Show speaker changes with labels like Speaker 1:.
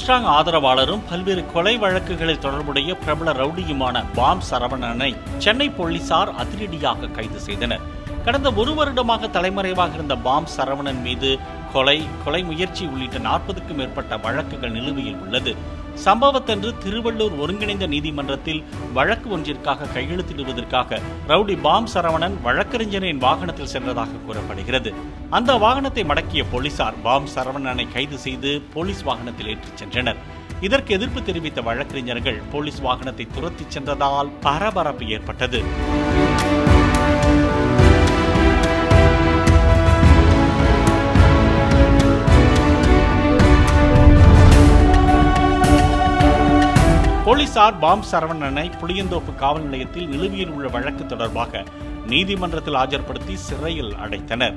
Speaker 1: Armstrong ஆதரவாளரும் பல்வேறு கொலை வழக்குகளில் தொடர்புடைய பிரபல ரவுடியுமான பாம் சரவணனை சென்னை போலீசார் அதிரடியாக கைது செய்தனர். கடந்த ஒரு வருடமாக தலைமறைவாக இருந்த பாம் சரவணன் மீது கொலை முயற்சி உள்ளிட்ட 40க்கும் மேற்பட்ட வழக்குகள் நிலுவையில் உள்ளது. சம்பவத்தன்று திருவள்ளூர் ஒருங்கிணைந்த நீதிமன்றத்தில் வழக்கு ஒன்றிற்காக கையெழுத்திடுவதற்காக ரவுடி பாம் சரவணன் வழக்கறிஞரின் வாகனத்தில் சென்றதாக கூறப்படுகிறது. அந்த வாகனத்தை மடக்கிய போலீசார் பாம் சரவணனை கைது செய்து போலீஸ் வாகனத்தில் ஏற்றிச் சென்றனர். இதற்கு எதிர்ப்பு தெரிவித்த வழக்கறிஞர்கள் போலீஸ் வாகனத்தை துரத்திச் சென்றதால் பரபரப்பு ஏற்பட்டது. போலீசார் பாம் சரவணனை புளியந்தோப்பு காவல் நிலையத்தில் நிலுவையில் உள்ள வழக்கு தொடர்பாக நீதிமன்றத்தில் ஆஜர்படுத்தி சிறையில் அடைத்தனர்.